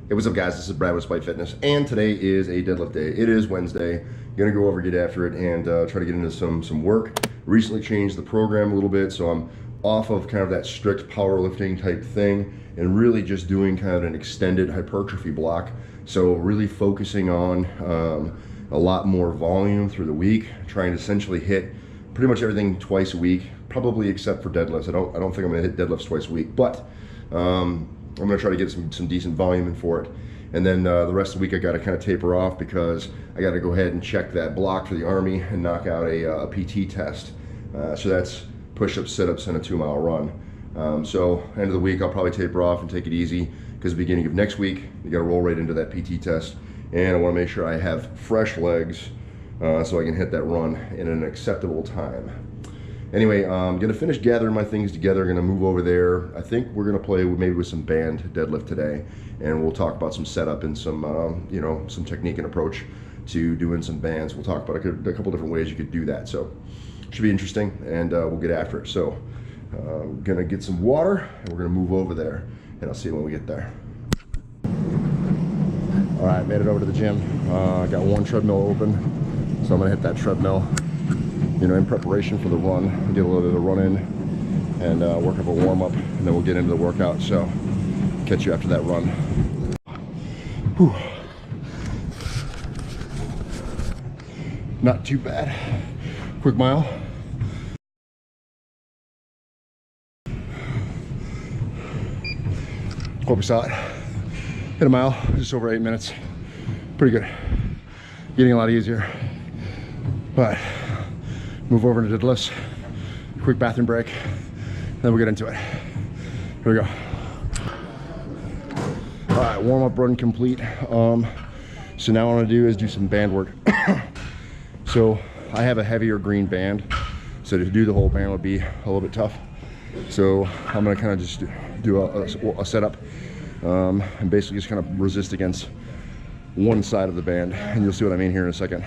Hey, what's up guys? This is Brad with Spite Fitness, and today is a deadlift day. It is Wednesday. Gonna go over, get after it, and try to get into some work. Recently changed the program a little bit, so I'm off of kind of that strict powerlifting type thing and really just doing kind of an extended hypertrophy block. So really focusing on a lot more volume through the week, trying to essentially hit pretty much everything twice a week, probably except for deadlifts. I don't think I'm gonna hit deadlifts twice a week, but I'm gonna try to get some decent volume in for it. And then the rest of the week I gotta kind of taper off because I gotta go ahead and check that block for the Army and knock out a PT test. So that's push-ups, sit-ups, and a 2-mile run. So end of the week I'll probably taper off and take it easy because beginning of next week you gotta roll right into that PT test. And I wanna make sure I have fresh legs so I can hit that run in an acceptable time. Anyway, I'm gonna finish gathering my things together. Gonna move over there. I think we're gonna play maybe with some band deadlift today, and we'll talk about some setup and some, you know, some technique and approach to doing some bands. We'll talk about a couple different ways you could do that. So, should be interesting, and we'll get after it. So, gonna get some water, and we're gonna move over there, and I'll see you when we get there. All right, made it over to the gym. I got one treadmill open, so I'm gonna hit that treadmill, you know, in preparation for the run. Get a little bit of the run in and work up a warm-up, and then we'll get into the workout. So catch you after that run. Whew. Not too bad. Quick mile. Hope you saw it. Hit a mile, just over 8 minutes. Pretty good. Getting a lot easier. But move over into deadlifts, quick bathroom break, then we'll get into it. Here we go. All right, warm-up run complete. So now what I want to do is do some band work. So I have a heavier green band, so to do the whole band would be a little bit tough. So I'm gonna kind of just do a setup and basically just kind of resist against one side of the band, and you'll see what I mean here in a second.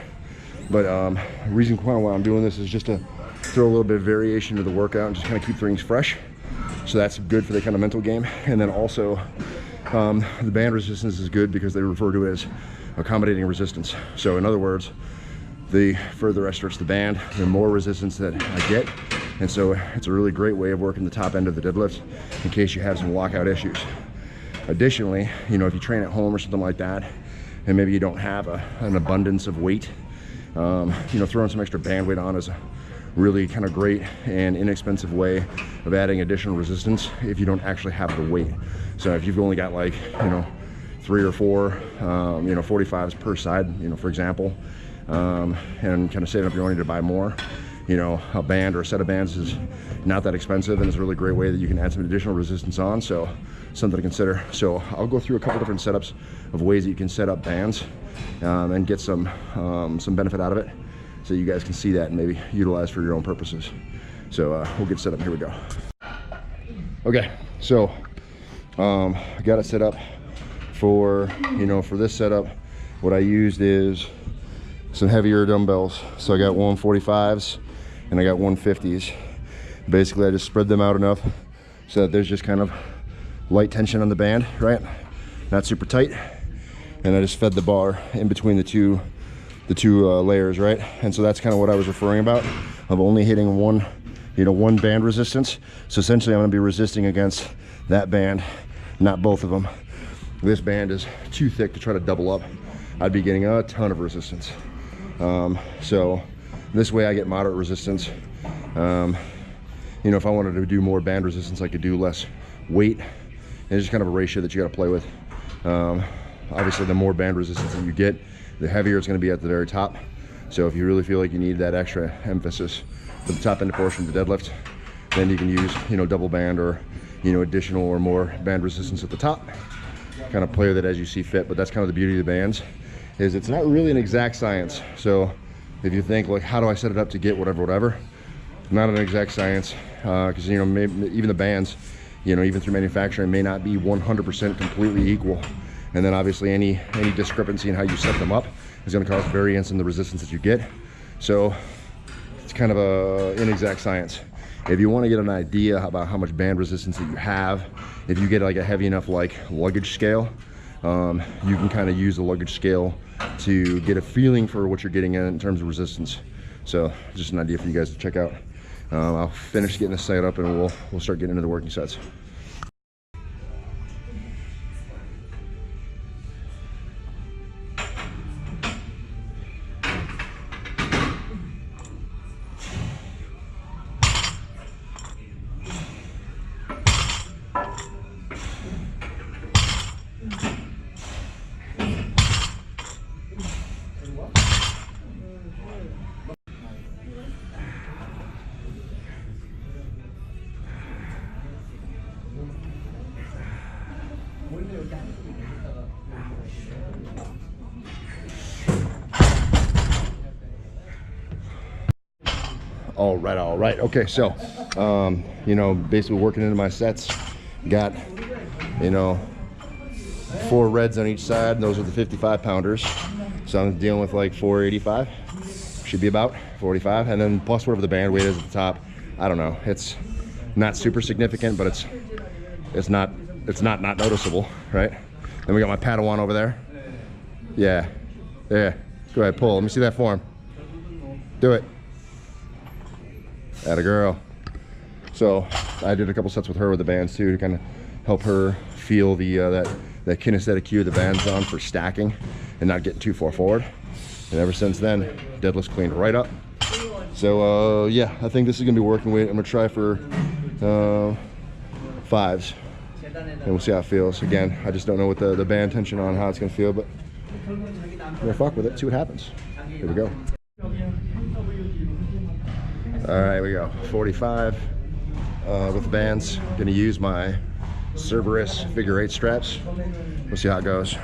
But the reason why I'm doing this is just to throw a little bit of variation to the workout and just kind of keep things fresh. So that's good for the kind of mental game. And then also the band resistance is good because they refer to it as accommodating resistance. So in other words, the further I stretch the band, the more resistance that I get. And so it's a really great way of working the top end of the deadlift in case you have some lockout issues. Additionally, you know, if you train at home or something like that, and maybe you don't have an abundance of weight, you know, throwing some extra band weight on is a really kind of great and inexpensive way of adding additional resistance if you don't actually have the weight. So if you've only got, like, you know, 3 or 4 you know, 45s per side, you know, for example, and kind of saving up your money to buy more, you know, a band or a set of bands is not that expensive, and it's a really great way that you can add some additional resistance on. So something to consider. So I'll go through a couple different setups of ways that you can set up bands and get some benefit out of it, so you guys can see that and maybe utilize for your own purposes. So we'll get set up. Here we go. Okay, so I got it set up for, you know, for this setup. What I used is some heavier dumbbells. So I got 145s and I got 150s. Basically I just spread them out enough so that there's just kind of light tension on the band, right? Not super tight. And I just fed the bar in between the two layers, right? And so that's kind of what I was referring about, of only hitting one, you know, one band resistance. So essentially I'm gonna be resisting against that band, not both of them. This band is too thick to try to double up. I'd be getting a ton of resistance. So this way I get moderate resistance. You know, if I wanted to do more band resistance, I could do less weight. And it's just kind of a ratio that you got to play with. Obviously, the more band resistance that you get, the heavier it's going to be at the very top. So if you really feel like you need that extra emphasis for the top end portion of the deadlift, then you can use, you know, double band or, you know, additional or more band resistance at the top. Kind of play with it as you see fit. But that's kind of the beauty of the bands, is it's not really an exact science. So if you think, like, how do I set it up to get whatever, not an exact science, because, you know, maybe even the bands, you know, even through manufacturing, may not be 100% completely equal. And then obviously any discrepancy in how you set them up is going to cause variance in the resistance that you get. So it's kind of a inexact science. If you want to get an idea about how much band resistance that you have, if you get like a heavy enough like luggage scale, you can kind of use the luggage scale to get a feeling for what you're getting in terms of resistance. So just an idea for you guys to check out. I'll finish getting this set up and we'll start getting into the working sets. All right. Okay, so you know, basically working into my sets, got, you know, 4 reds on each side. Those are the 55 pounders, so I'm dealing with like 485, should be about 45, and then plus whatever the band weight is at the top. I don't know, it's not super significant, but it's not noticeable, right? Then we got my Padawan over there. Yeah, go ahead, pull. Let me see that form. Do it. Atta girl. So I did a couple sets with her with the bands too, to kind of help her feel the that kinesthetic cue the band's on for stacking and not getting too far forward. And ever since then, deadlift's cleaned right up. So yeah, I think this is gonna be working weight. I'm gonna try for 5s, and we'll see how it feels. Again, I just don't know what the band tension on how it's gonna feel, but I'm gonna fuck with it, see what happens. Here we go. All right, we go. 45 with the bands. Gonna use my Cerberus figure 8 straps. We'll see how it goes.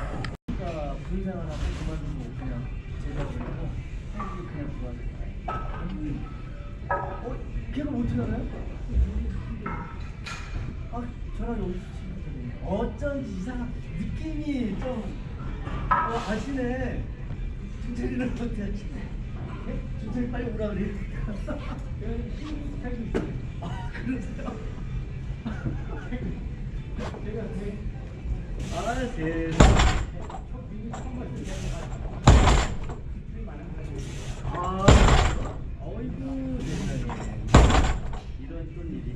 어쩐지 이상한 느낌이 좀 아시네. 준철이는 어때? 준철이 빨리 오라 그래. 아 그러세요? 아 세상. 아 어이구 세상에 이런 또 일이.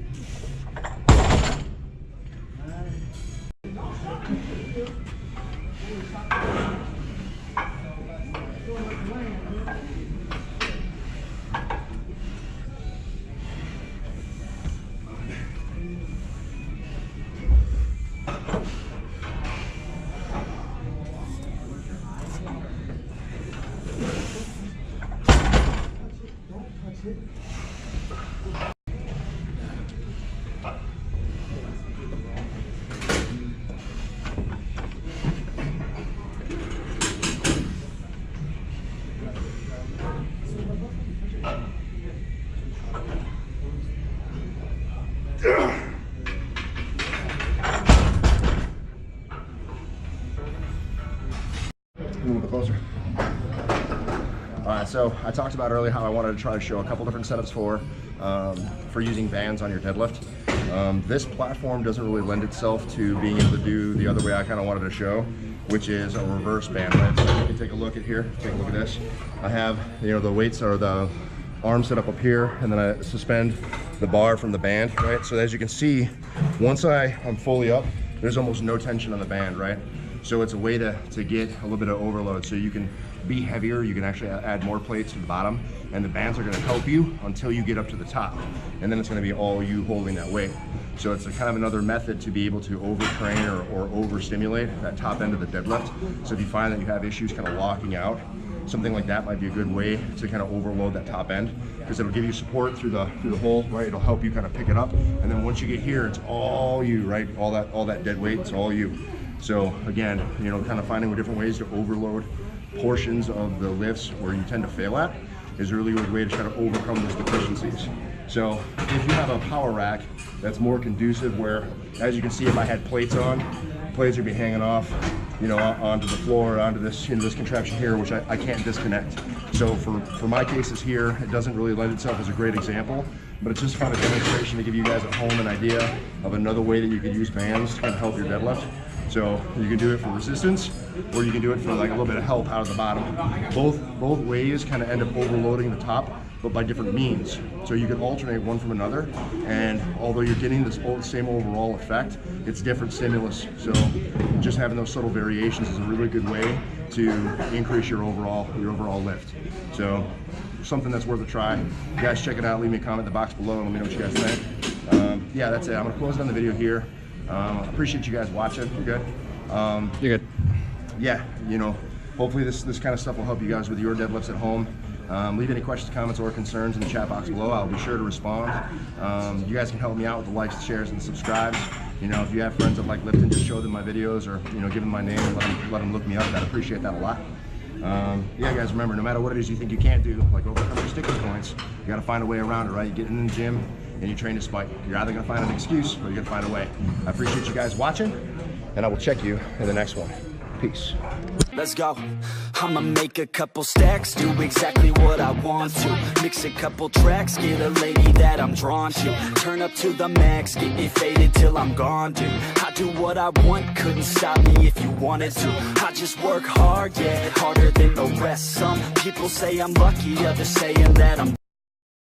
A little bit closer. All right, so I talked about earlier how I wanted to try to show a couple different setups for using bands on your deadlift. This platform doesn't really lend itself to being able to do the other way I kind of wanted to show, which is a reverse band, right? So you can take a look at here, take a look at this. I have, you know, the weights are the arm set up here, and then I suspend the bar from the band, right? So as you can see, once I'm fully up, there's almost no tension on the band, right? So it's a way to get a little bit of overload. So you can be heavier, you can actually add more plates to the bottom, and the bands are gonna help you until you get up to the top. And then it's gonna be all you holding that weight. So it's a kind of another method to be able to overtrain or overstimulate that top end of the deadlift. So if you find that you have issues kind of locking out, something like that might be a good way to kind of overload that top end, because it'll give you support through the hole, right? It'll help you kind of pick it up, and then once you get here, it's all you, right? All that dead weight, it's all you. So again, you know, kind of finding different ways to overload portions of the lifts where you tend to fail at is a really good way to try to overcome those deficiencies. So if you have a power rack that's more conducive, where, as you can see, if I had plates on, plates would be hanging off, you know, onto the floor, onto this, you know, this contraption here, which I can't disconnect. So for my cases here, it doesn't really lend itself as a great example, but it's just kind of a demonstration to give you guys at home an idea of another way that you could use bands to kind of help your deadlift. So you can do it for resistance, or you can do it for like a little bit of help out of the bottom. Both ways kind of end up overloading the top, but by different means. So you can alternate one from another, and although you're getting this same overall effect, it's different stimulus. So just having those subtle variations is a really good way to increase your overall lift. So something that's worth a try. You guys check it out, leave me a comment in the box below and let me know what you guys think. Yeah, that's it. I'm gonna close down the video here. Appreciate you guys watching. You're good? You're good. Yeah, you know, hopefully this kind of stuff will help you guys with your deadlifts at home. Leave any questions, comments, or concerns in the chat box below. I'll be sure to respond. You guys can help me out with the likes, shares, and subscribes. You know, if you have friends that like lifting, just show them my videos, or you know, give them my name and let them look me up. I'd appreciate that a lot. Yeah, guys, remember, no matter what it is you think you can't do, like overcome your sticking points, you got to find a way around it, right? You get in the gym and you train to spike. You're either going to find an excuse or you're going to find a way. I appreciate you guys watching, and I will check you in the next one. Peace. Let's go. I'ma make a couple stacks, do exactly what I want to. Mix a couple tracks, get a lady that I'm drawn to. Turn up to the max, get me faded till I'm gone, dude. I do what I want, couldn't stop me if you wanted to. I just work hard, yeah, harder than the rest. Some people say I'm lucky, others saying that I'm